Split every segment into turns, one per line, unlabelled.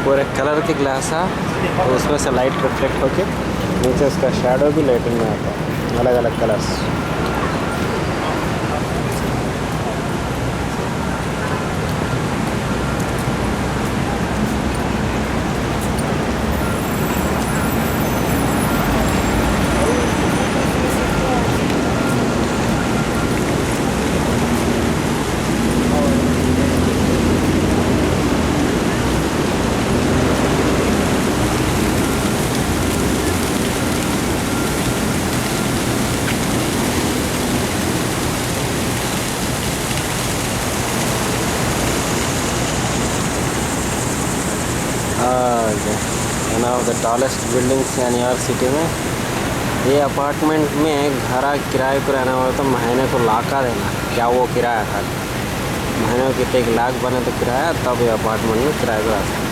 पूरे कलर की ग्लास है, तो उसमें से लाइट रिफ्लेक्ट होके नीचे उसका शैडो भी लाइटिंग में आता है, अलग अलग colours. One of the tallest buildings in New York city में। ये अपार्टमेंट में घर किराए को रहने वाला तो महीने को लाख का देना, क्या वो किराया था, महीने में कितने 1 लाख बने तो किराया, तब ये अपार्टमेंट में किराए को रह सकते।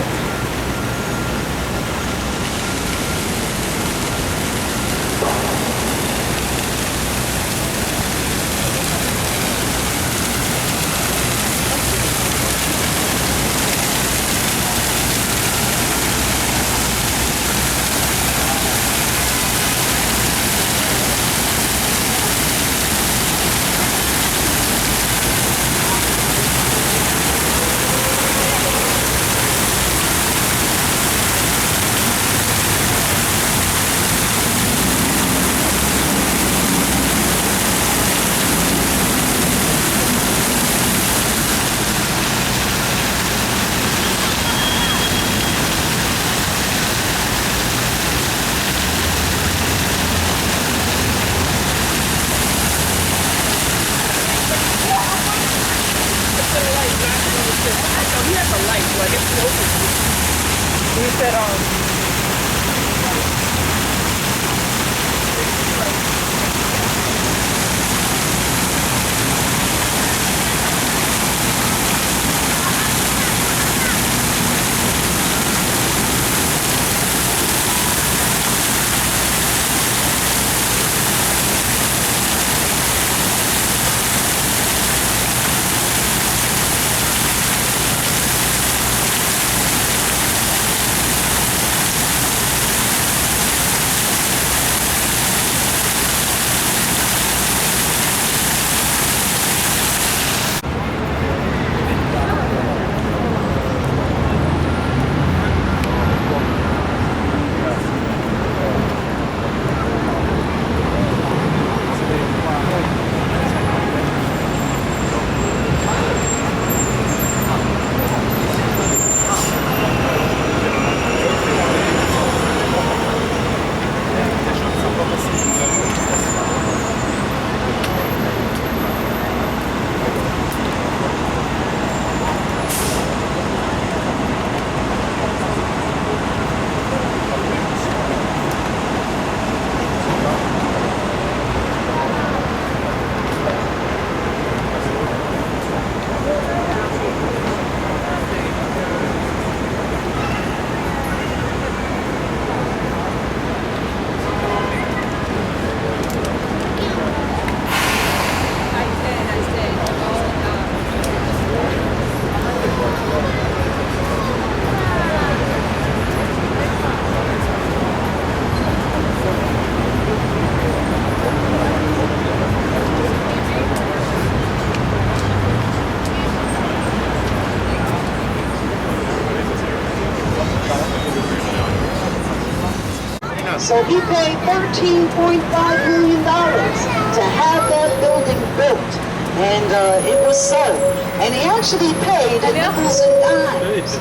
So he paid $13.5 million to have that building built. And it was sold. And he actually paid in nickels and dimes.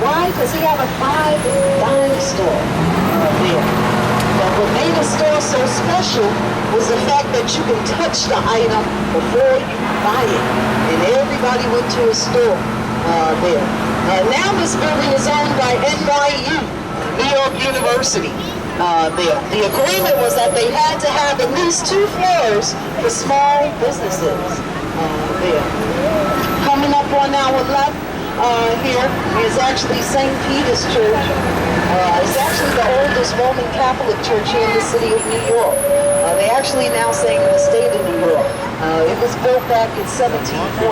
Why? Because he had a 5-dime store there. But what made the store so special was the fact that you can touch the item before you buy it. And everybody went to a store there. Now this building is owned by NYU, New York York University. The agreement was that they had to have at least 2 floors for small businesses. There. Coming up on our left here is actually St. Peter's Church. It's actually the oldest Roman Catholic church here in the city of New York. They actually now saying in the state of New York. It was built back in 1749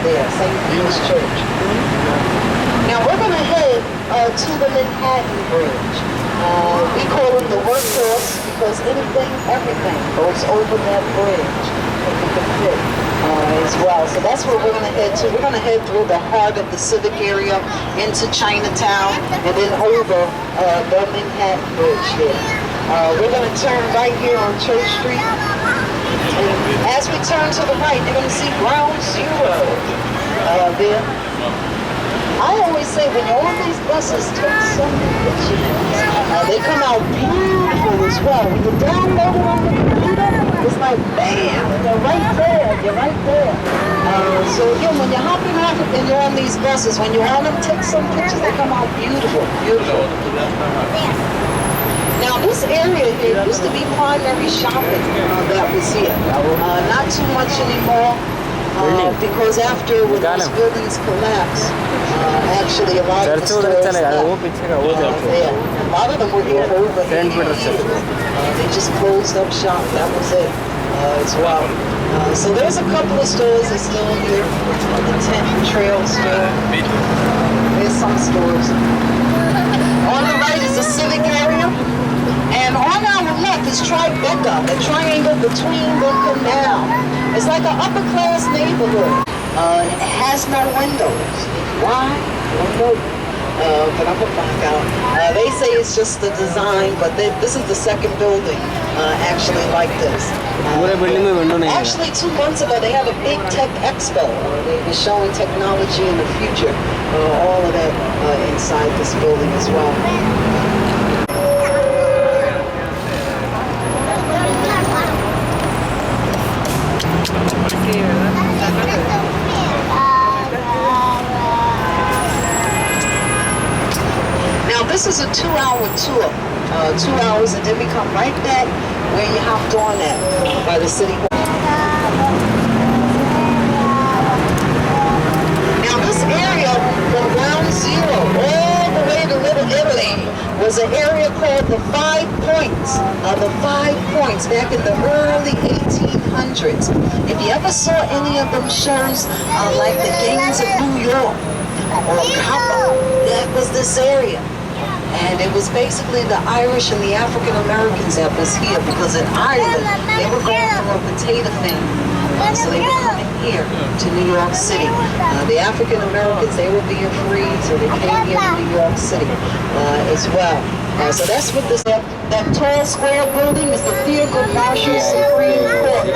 there, St. Peter's Church. Now we're going to head to the Manhattan Bridge. We call it the workhorse because everything goes over that bridge if you can fit as well. So that's where we're going to head to. We're going to head through the heart of the civic area into Chinatown and then over the Manhattan Bridge there. We're going to turn right here on Church Street. And as we turn to the right, you're going to see Ground Zero there. I always say when you're on these buses, take some pictures. They come out beautiful as well. When you download it on the computer, it's like bam, you're right there. You're right there. So again, when you're hopping off and you're on these buses, when you're on them, take some pictures. They come out beautiful, beautiful. Now this area here used to be primary shopping that was here. Not too much anymore. Because after when those buildings collapsed, actually a lot of the stores left. A lot of them were here for over 80 years. They just closed up shop. That was it as well. So there's a couple of stores that are still here. The Tent Trail store. There's some stores. On the right is the civic area. And on our left is Tribeca, the triangle between the canal. It's like an upper-class neighborhood. It has no windows. Why? I don't know. But I'm gonna find out. They say it's just the design, but this is the second building actually like this. Actually, 2 months ago, they had a big tech expo. They were showing technology in the future. All of that inside this building as well. Now this is a 2-hour tour, 2 hours, and then we come right back where you hopped on at by the city hall. Now this area from Ground Zero all the way to Little Italy was an area called the Five Points. The 5 Points back in the early 1800s. If you ever saw any of them shows like the Gangs of New York or Copper, that was this area. And it was basically the Irish and the African Americans that was here because in Ireland they were going through a potato famine. So they were coming here to New York City. The African Americans, they were being freed, so they came here to New York City as well. So that's what this, that tall square building is the Thurgood Marshall Supreme Court.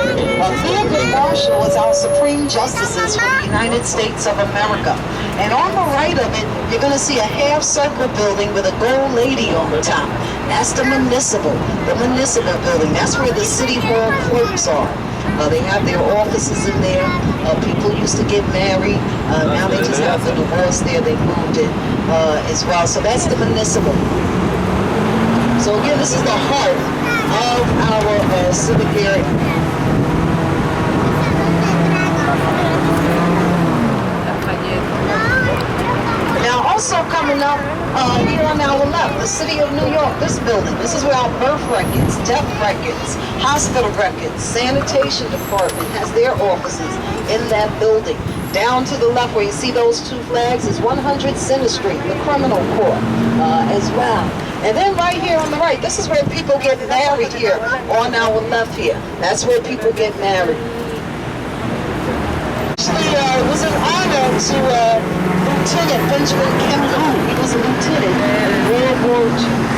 Thurgood Marshall is our Supreme Justices for the United States of America. And on the right of it, you're going to see a half-circle building with a gold lady on the top. That's the municipal building. That's where the city hall clerks are. They have their offices in there. People used to get married. Now they just have the divorce there. They moved it as well. So that's the municipal. So again, this is the heart of our civic area. Now also coming up here on our left, the city of New York, this building. This is where our birth records, death records, hospital records, sanitation department has their offices in that building. Down to the left where you see those 2 flags is 100 Center Street, the criminal court as well. And then right here on the right, this is where people get married here on our left here. That's where people get married. Actually, it was an honor to Lieutenant Benjamin Kim Hu. He was a lieutenant in World War II.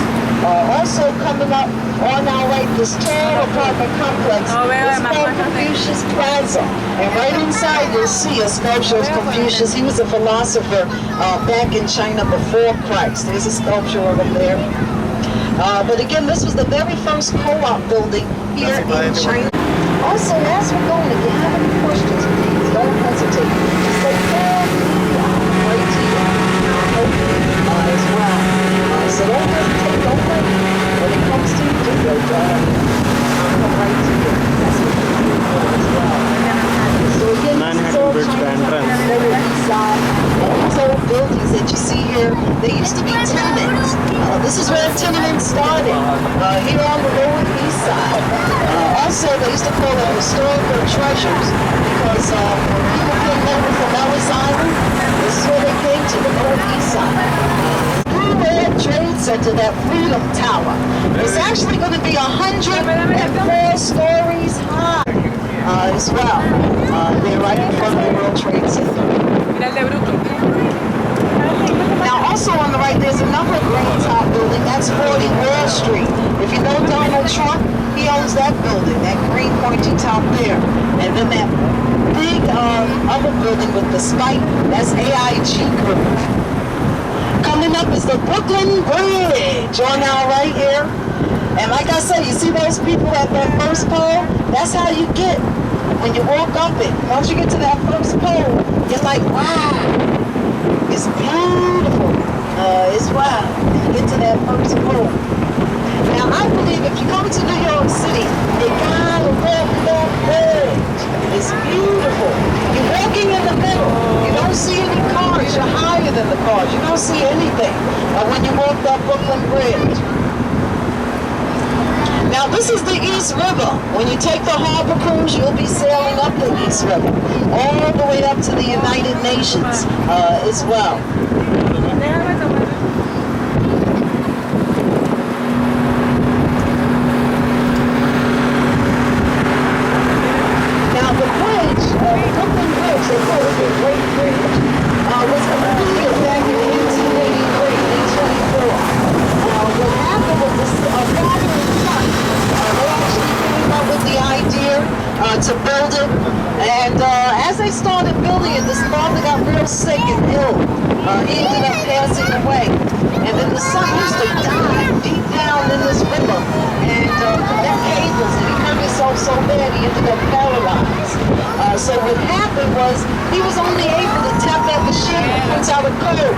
Also coming up on our right, this tall apartment complex is called Confucius Plaza. And right inside you'll see a sculpture of Confucius. He was a philosopher back in China before Christ. There's a sculpture of him there. But again, this was the very first co-op building here in China. Also, as we're going, if you have any questions, please don't hesitate. Just say, right here, as well. So They used to be tenements. This is where tenements started, here on the Lower East Side. Also, they used to call them historical treasures because when people came over from Ellis Island, this is where they came to, the Lower East Side. Blue World Trade Center, that Freedom Tower, is actually going to be 104 stories high as well. They're right in front of the World Trade Center. Now, also on the right, there's another green top building. That's 40 Wall Street. If you know Donald Trump, he owns that building, that green pointy top there. And then that big other building with the spike, that's AIG Group. Coming up is the Brooklyn Bridge on our right here. And like I said, you see those people at that first pole? That's how you get when you walk up it. Once you get to that first pole, you're like, wow, it's beautiful as well. You get to that first pole. Now, I believe if you come to New York City, you gotta walk that bridge. It's beautiful. You're walking in the middle. You don't see any cars. You're higher than the cars. You don't see anything when you walk that Brooklyn Bridge. Now, this is the East River. When you take the harbor cruise, you'll be sailing up the East River, all the way up to the United Nations as well. Now, the bridge, the Brooklyn Bridge, they call it the Great Bridge, was completed back in 1884. What happened was this father and son, they actually came up with the idea to build it, and as they started building it, this father got real sick and ill. He ended up passing away, and then the son used to dive deep down in this river, and connect cables, and he hurt himself so bad he ended up paralyzed. So what happened was he was only able to tap at the ship and print out a code.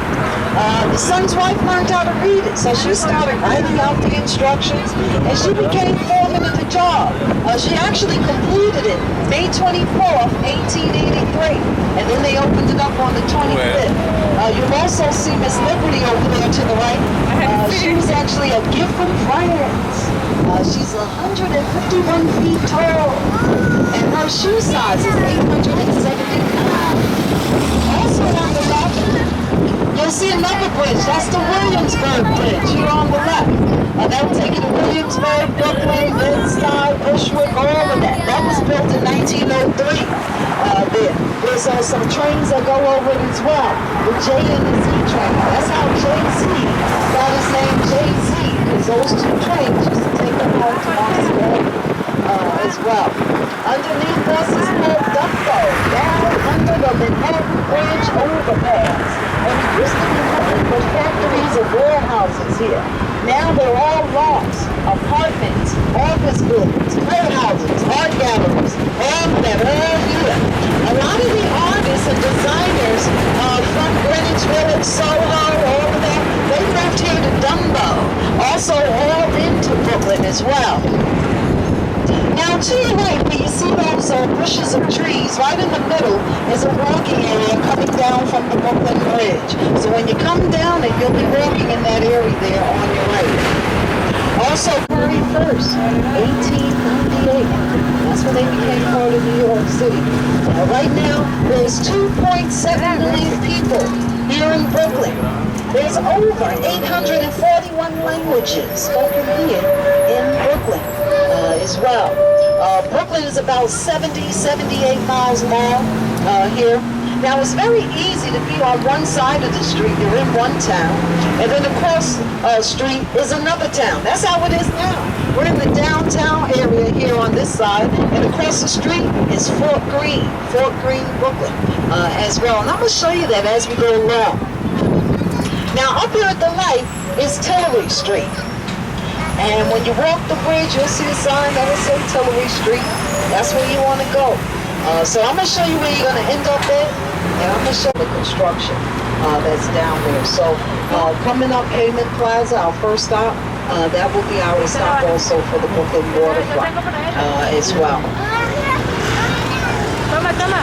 The son's wife learned how to read it, so she started writing out the instructions, and she became foreman at the job. She actually completed it May 24th, 1883, and then they opened it up on the 25th. You'll also see Miss Liberty over there to the right. She was actually a gift from France. She's 151 feet tall, and her shoe size is 870 pounds. Also on the left, you'll see another bridge. That's the Williamsburg Bridge here on the left. That will take you to Williamsburg, Brooklyn, Bed-Stuy, Bushwick, all of that. That was built in 1903. There's some trains that go over it as well. The J and the Z train. That's how Jay-Z got his name Jay-Z, because those two trains used to take them home to Moscow as well. Underneath us is called Dumbo, down under the Manhattan Bridge overpass. And it used to be nothing but factories and warehouses here. Now they're all lofts, apartments, office buildings, warehouses, art galleries, all of that, all here. A lot of the artists and designers from Greenwich Village, Soho, all of that, they left here to Dumbo. Also all into Brooklyn as well. Now to your right, where you see those bushes of trees, right in the middle is a walking area coming down from the Brooklyn Bridge. So when you come down it, you'll be walking in that area there on your right. Also, 31st, 1898. That's when they became part of New York City. Right now, there's 2.7 million people here in Brooklyn. There's over 841 languages spoken here in Brooklyn as well. Brooklyn is about 78 miles long here. Now, it's very easy to be on one side of the street. You're in one town, and then across the street is another town. That's how it is now. We're in the downtown area here on this side, and across the street is Fort Greene, Brooklyn as well. And I'm going to show you that as we go along. Now, up here at the light is Tillery Street. And when you walk the bridge, you'll see a sign that will say Tillery Street. That's where you want to go. So I'm going to show you where you're going to end up at, and I'm going to show the construction that's down there. So coming up Hayman Plaza, our first stop, that will be our stop also for the Brooklyn waterfront as well.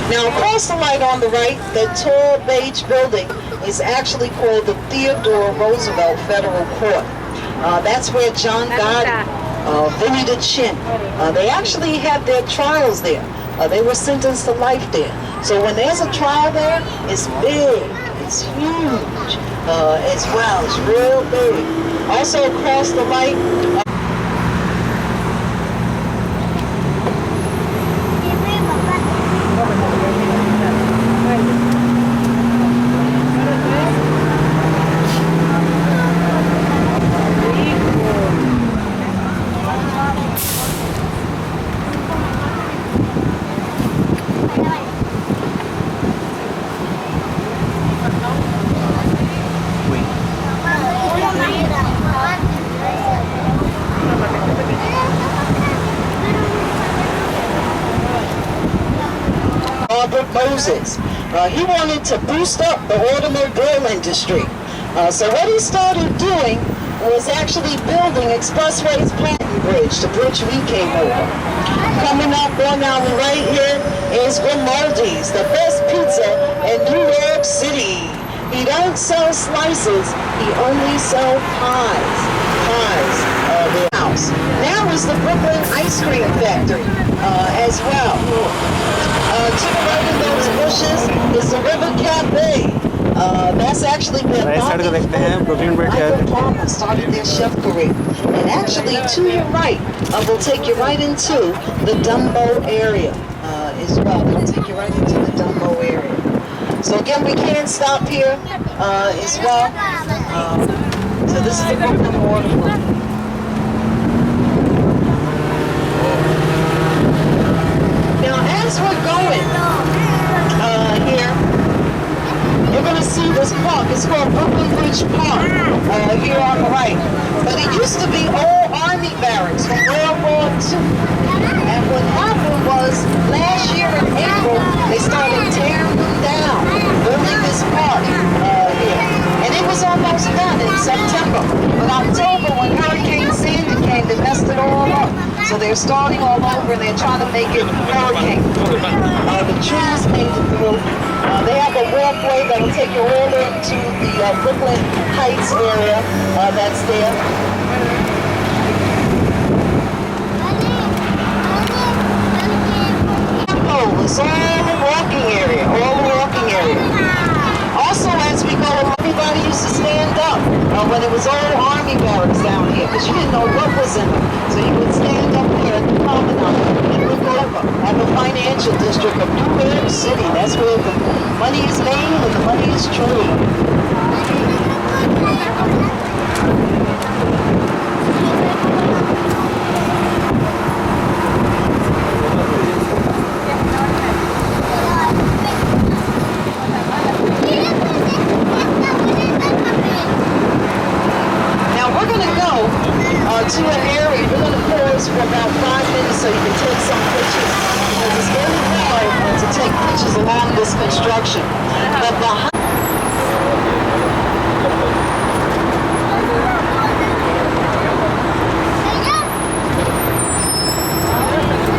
Now across the light on the right, that tall beige building is actually called the Theodore Roosevelt Federal Court. That's where John Gotti, Vinnie the Chin, they actually had their trials there. They were sentenced to life there. So when there's a trial there, it's big, it's huge as well. It's real big. Also across the lake, Robert Moses. He wanted to boost up the automobile industry. So what he started doing was actually building Expressway's Planton Bridge, the bridge we came over. Coming up on our right here is Grimaldi's, the best pizza in New York City. He don't sell slices, he only sells pies. The house. Now is the Brooklyn Ice Cream Factory as well. To the right of those bushes is the River Cafe. That's actually where Michael Palmer started their chef career. And actually, to your right, we'll take you right into the Dumbo area as well. We'll take you right into the Dumbo area. So again, we can't stop here as well. So this is the Brooklyn waterfront. Now, as we're going here, you're going to see this park. It's called Brooklyn Bridge Park here on the right. But it used to be old Army barracks from World War II. And what happened was, last year in April, they started tearing them down, building this park here. And it was almost done in September. But October, when Hurricane Sandy came, they messed it all up. So they're starting all over and they're trying to make it hurricane. The trees made it through. They have a walkway that'll take you all into the Brooklyn Heights area that's there. It's all the walking area, Also, as we go, everybody used to stand up when it was all Army barracks down here, because you didn't know what was in them. So you would stand up here at the promenade and look over at the financial district of New York City. That's where the money is made and the money is true. To an area, we're going to pause for about 5 minutes so you can take some pictures. Because it's very hard to take pictures along this construction. But behind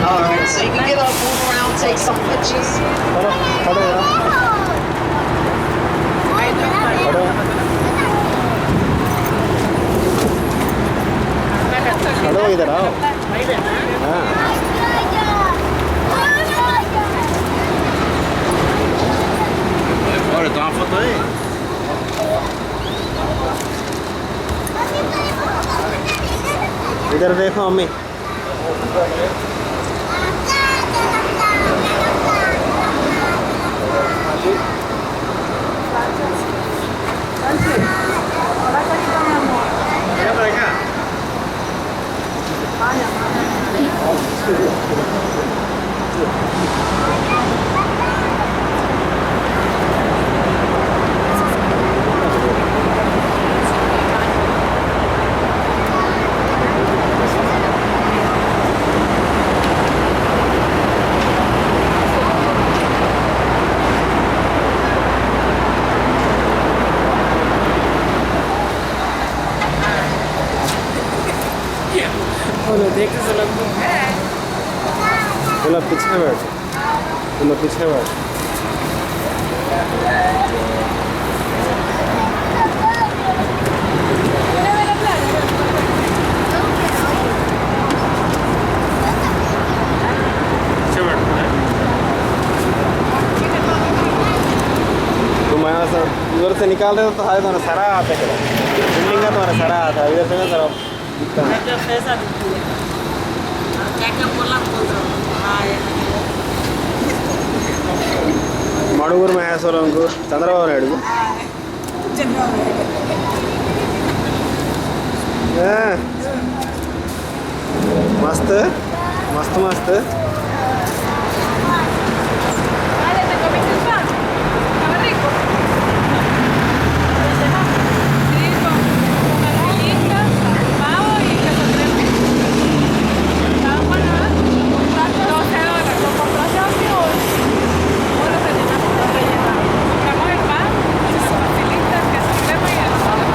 Alright, so you can get up, move around, take some pictures.
खड़ो इधर आओ और कहाँ पर तो है इधर देखो अम्मी देखने से लगता है बोला पीछे बैठ बोला पीछे बैठ निकाल रहे हो तो सारे तुम्हारा सारा आता है, बिल्डिंग का तुम्हारा सारा आता है, इधर से ना जरा दिखता है।
क्या बोला बोल रहा हूँ। हाँ
मणुगुर महेश्वर अंकुर चंद्रबाबु नायडू मस्त मस्त मस्त
Dale, te comiste el pan. Estaba rico. Sí, con arvejitas, pavo y queso crema. Estaba bueno, ¿verdad? $12. ¿Lo compraste así o lo rellenaste? Lo rellenado. Compramos el pan, facilita, queso crema y el pavo.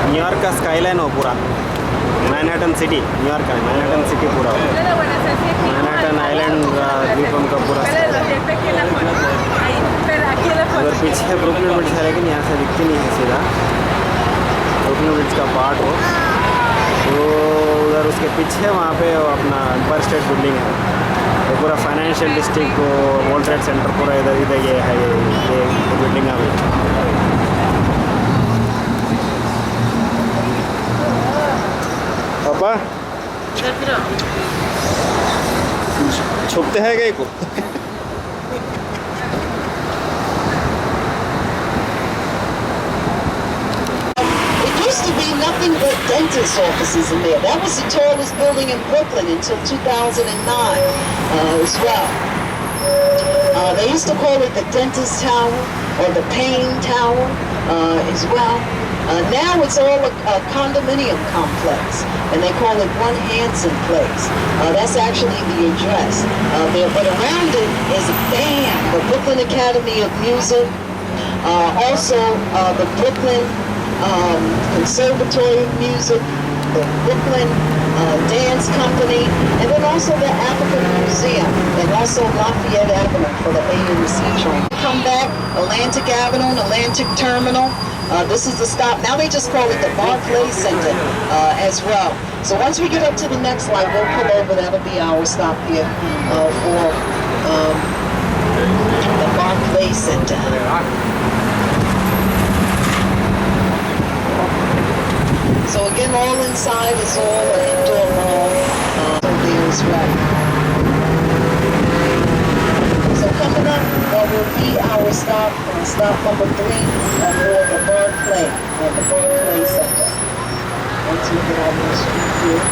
New York का skyline हो पूरा, Manhattan city, New York का Manhattan city पूरा हो, Manhattan island द्वीपम का पूरा। अगर पीछे ब्रुकलिन ब्रिज है लेकिन यहाँ से दिखती नहीं है सीधा, ब्रुकलिन ब्रिज का पार्ट हो तो उधर उसके पीछे वहाँ पे वो अपना एम्पायर स्टेट बिल्डिंग है, ये पूरा फाइनेंशियल डिस्ट्रिक्ट को वर्ल्ड ट्रेड सेंटर पूरा इधर इधर ये है, ये बिल्डिंग है। पापा छुपते हैं गए को
Used to be nothing but dentist offices in there. That was the tallest building in Brooklyn until 2009 as well. They used to call it the Dentist Tower or the Pain Tower as well. Now it's all a condominium complex, and they call it One Hanson Place. That's actually the address there. But around it is a band, the Brooklyn Academy of Music, also the Brooklyn Conservatory of Music, the Brooklyn Dance Company, and then also the African Museum, and also Lafayette Avenue for the A and the C train. Come back, Atlantic Avenue, Atlantic Terminal. This is the stop. Now they just call it the Barclays Center as well. So once we get up to the next light, we'll pull over. That'll be our stop here for the Barclays Center. So again, all inside is all an indoor mall there as well. So coming up will be our stop number 3 for the Barclay at the Barclays Center. Once we get on the street here.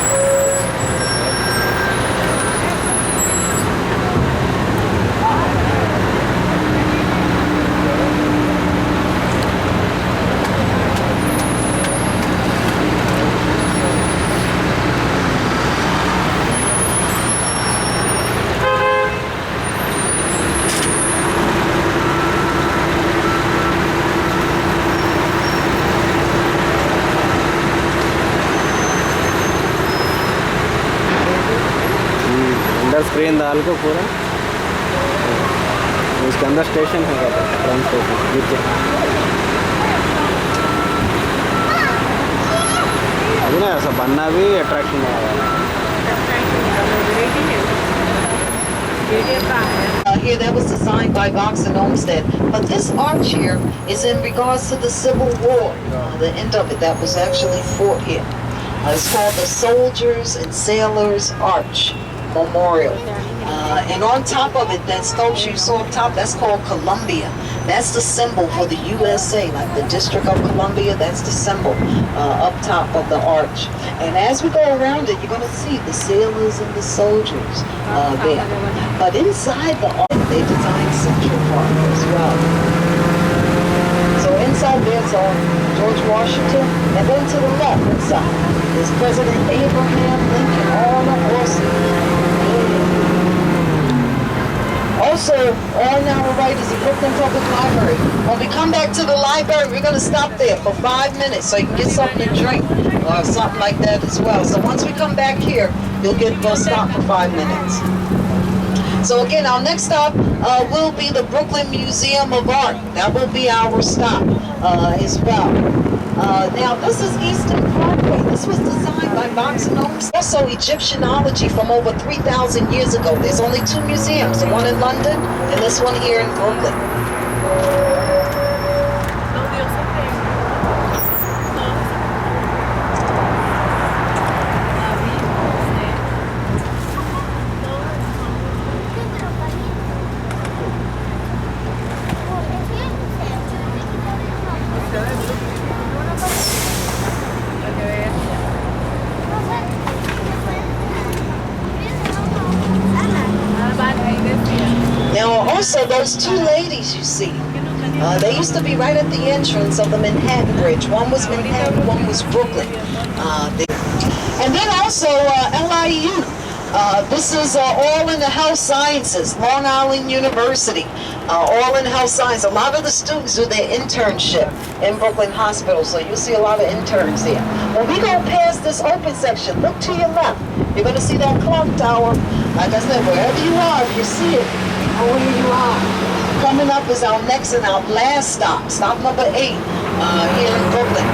Screen डाल को पूरा उसके अंदर station है क्या, train station नीचे अभी ना ऐसा बनना भी अट्रैक्शन है।
Here that was designed by Vox and Olmsted, but this arch here is in regards to the Civil War, the end of it that was actually fought here. It's called the Soldiers and Sailors Arch Memorial. And on top of it, that sculpture you saw up top, that's called Columbia. That's the symbol for the USA, like the District of Columbia, that's the symbol up top of the arch. And as we go around it, you're going to see the sailors and the soldiers there. But inside the arch, they designed Central Park as well. So inside there's George Washington, and then to the left inside is President Abraham Lincoln on a horse. Also, on our right is the Brooklyn Public Library. When we come back to the library, we're going to stop there for 5 minutes so you can get something to drink or something like that as well. So once we come back here, we'll stop for 5 minutes. So again, our next stop will be the Brooklyn Museum of Art. That will be our stop as well. Now, this is Eastern Parkway. This was designed by Boxenomes. Also, Egyptianology from over 3,000 years ago. There's only 2 museums, the one in London and this one here in Brooklyn. Now, also, those 2 ladies you see, they used to be right at the entrance of the Manhattan Bridge. One was Manhattan, one was Brooklyn. And then also LIU. This is All in the Health Sciences, Long Island University. All in Health Science. A lot of the students do their internship in Brooklyn Hospital, so you'll see a lot of interns here. When we go past this open section, look to your left. You're going to see that clock tower. Like I said, wherever you are, if you see it, where you are. Coming up is our next and our last stop, stop number 8, here in Brooklyn.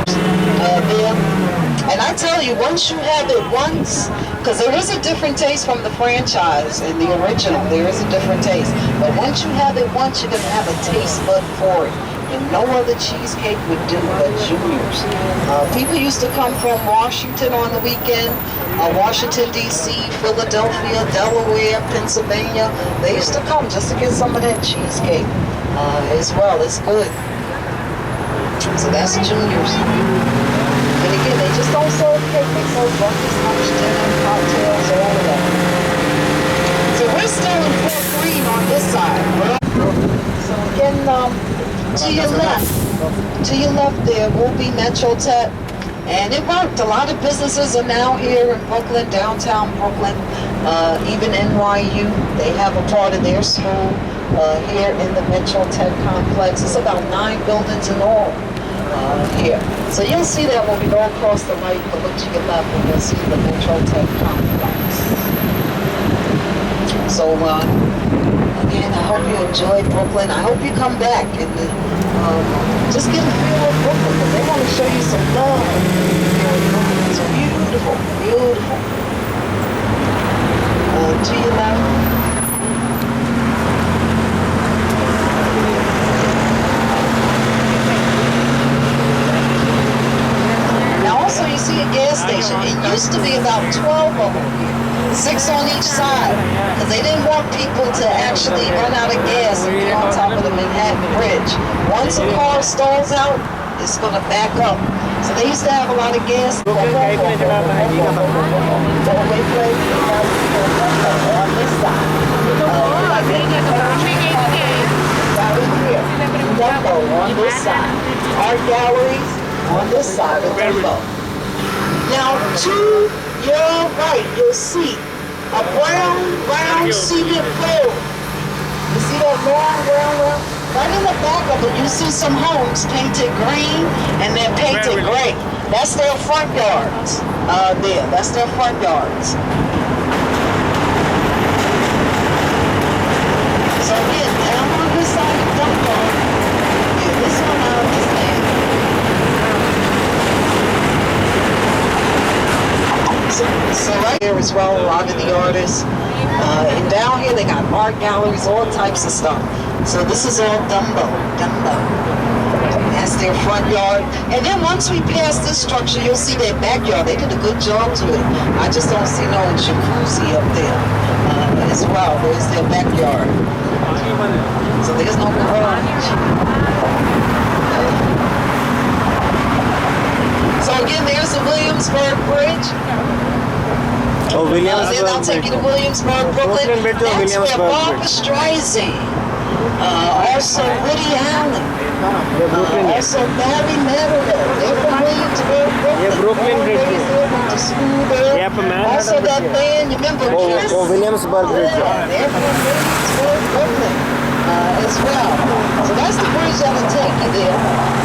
And I tell you, once you have it once, because there is a different taste from the franchise and the original, there is a different taste. But once you have it once, you're going to have a taste bud for it. And no other cheesecake would do but Junior's. People used to come from Washington on the weekend, Washington, D.C., Philadelphia, Delaware, Pennsylvania. They used to come just to get some of that cheesecake as well. It's good. So that's Junior's. And again, they just don't serve cake. They serve breakfast, lunch, dinner, cocktails, all of that. So we're still in Fort Greene on this side. So again, to your left there will be Metro Tech. And it worked. A lot of businesses are now here in Brooklyn, downtown Brooklyn, even NYU. They have a part of their school here in the Metro Tech complex. It's about 9 buildings in all here. So you'll see that when we go across the right, but look to your left and you'll see the Metro Tech complex. So again, I hope you enjoyed Brooklyn. I hope you come back and just get a feel of Brooklyn, because they want to show you some love. It's beautiful, beautiful. To your left. Now also you see a gas station. It used to be about 12 of them here. 6 on each side, because they didn't want people to actually run out of gas and be on top of the Manhattan Bridge. Once a car stalls out, it's going to back up. So they used to have a lot of gas. On this side. On this side. Art galleries on this side of Dumbo. Now, to your right, you'll see a brown cement floor. You see that brown? Right in the back of it, you see some homes painted green and they're painted gray. That's their front yards. That's their front yards. So again, down on this side of Dumbo, this one I understand. So right here as well, a lot of the artists. And down here they got art galleries, all types of stuff. So this is all Dumbo. That's their front yard. And then once we pass this structure, you'll see their backyard. They did a good job to it. I just don't see no jacuzzi up there as well. There's their backyard. So there's no garage. So again, there's the Williamsburg Bridge.
Oh, Williamsburg
then I'll take you to Williamsburg, Brooklyn. That's where Barbra Streisand, also Woody Allen, also Barry Manilow. They're from Williamsburg, Brooklyn.
Yeah, Brooklyn Bridge.
Went to school there.
Yeah, from Manhattan
Also that band, you remember Kiss?
Oh, Williamsburg Bridge.
Yeah, they're from Williamsburg, Brooklyn as well. So that's the bridge that'll take you there.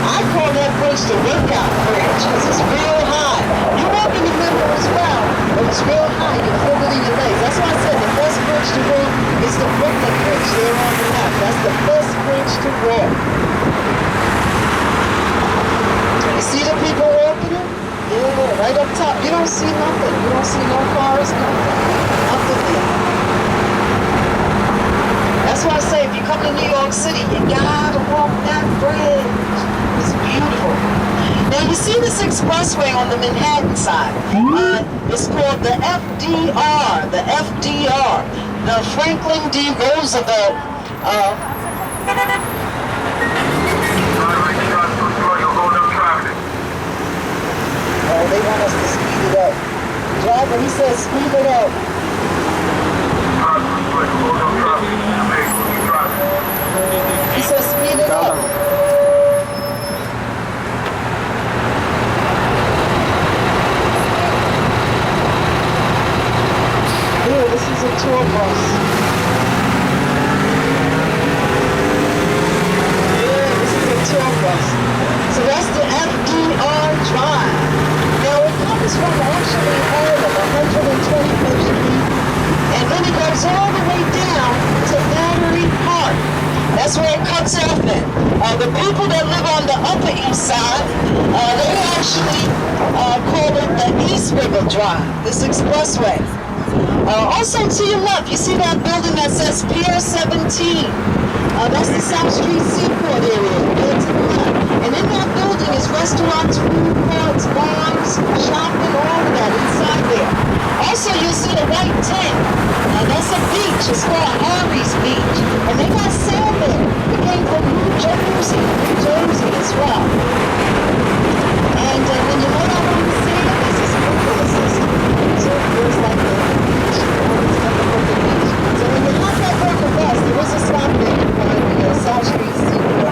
I call that bridge the workout bridge because it's real high. You walk in the middle as well, but it's real high. You feel it in your legs. That's why I said the best bridge to walk is the Brooklyn Bridge there on the left. That's the best bridge to walk. You see the people walking in? Yeah, right up top. You don't see nothing. You don't see no cars, nothing. Nothing there. That's why I say, if you come to New York City, you gotta walk that bridge. It's beautiful. Now you see this expressway on the Manhattan side. It's called the FDR, the Franklin D. Roosevelt. Oh, they want us to speed it up. Driver, he says speed it up. He says speed it up. Here, this is a tour bus. Yeah, this is a tour bus. So that's the FDR Drive. Now it comes from actually Harlem, 125th Street, and then it goes all the way down to Battery Park. That's where it cuts off at. The people that live on the Upper East Side, they actually call it the East River Drive, this expressway. Also to your left, you see that building that says Pier 17. That's the South Street Seaport area. There to the left. And in that building is restaurants, food courts, bars, shopping, all of that inside there. Also, you'll see a white tent. That's a beach. It's called Harry's Beach. And they got sand there. It came from New Jersey as well. And when you lay out on the sand, there's this sprinkler system. So it feels like a beach. So when you hop back on the bus, there is a stop there by the South Street Seaport,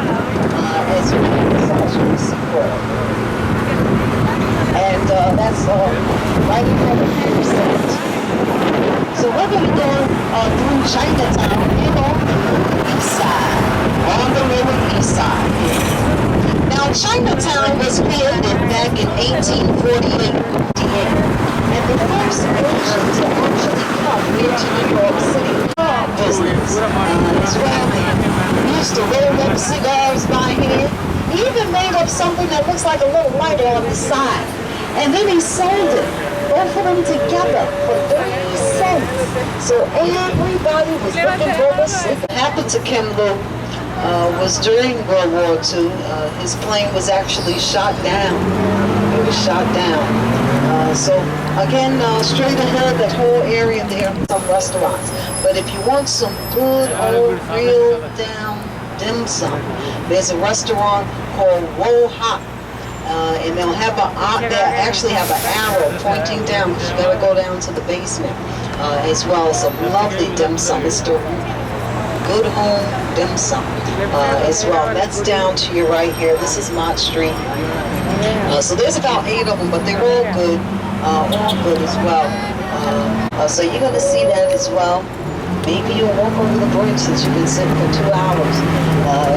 as well, the South Street Seaport. And that's right in front of Pier 17. So we're going to go through Chinatown and on the east side, on the Lower East Side. Now Chinatown was created back in 1848. And the first Asian to actually come into New York City business. As well, he used to roll up cigars by hand. He even made up something that looks like a little lighter on the side. And then he sold it, both of them together, for 3 cents. So everybody was looking for the sleep. What happened to Ken Liu was during World War II. His plane was actually shot down. It was shot down. So again, straight ahead, that whole area there, some restaurants. But if you want some good old real down dim sum, there's a restaurant called Wo Hop. And they'll have they actually have an arrow pointing down because you gotta go down to the basement as well. Some lovely dim sum. It's the good home dim sum as well. That's down to your right here. This is Mott Street. So there's about 8 of them, but they're all good as well. So you're gonna see that as well. Maybe you'll walk over the bridge since you've been sitting for 2 hours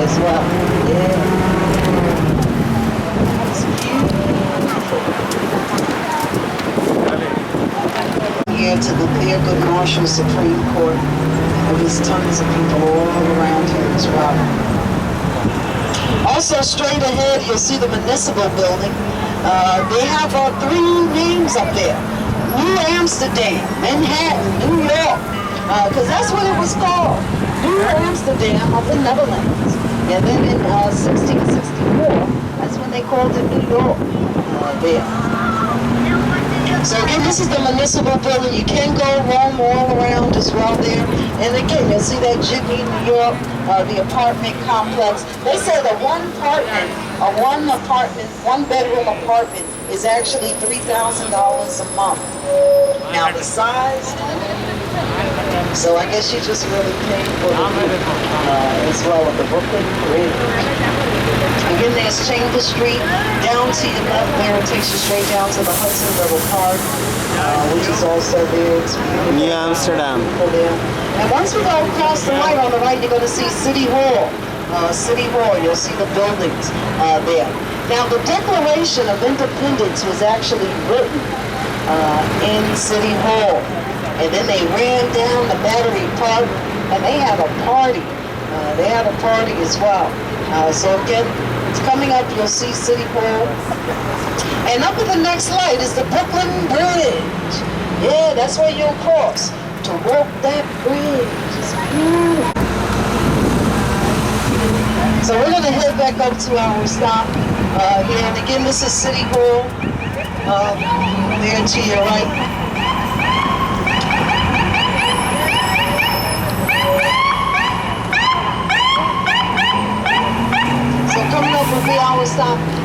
as well. Yeah. Here to the Thurgood Marshall Supreme Court. There's tons of people all around here as well. Also straight ahead, you'll see the municipal building. They have 3 names up there. New Amsterdam, Manhattan, New York. Because that's what it was called. New Amsterdam of the Netherlands. And then in 1664, that's when they called it New York there. So again, this is the municipal building. You can go roam all around as well there. And again, you'll see that Jitney, New York, the apartment complex. They say that one bedroom apartment is actually $3,000 a month. Now the size, so I guess you just really pay for the as well of the Brooklyn Bridge. Again, there's Chambers Street. Down to your left there, it takes you straight down to the Hudson River Park, which is also there. It's beautiful.
New Amsterdam.
There. And once we go across the light on the right, you're going to see City Hall. City Hall, you'll see the buildings there. Now, the Declaration of Independence was actually written in City Hall. And then they ran down the Battery Park, and they had a party. They had a party as well. So again, Coming up, you'll see City Hall. And up at the next light is the Brooklyn Bridge. Yeah, that's where you'll cross to walk that bridge. It's beautiful. So we're gonna head back up to our stop here. And again, this is City Hall. There to your right. So coming up will be our stop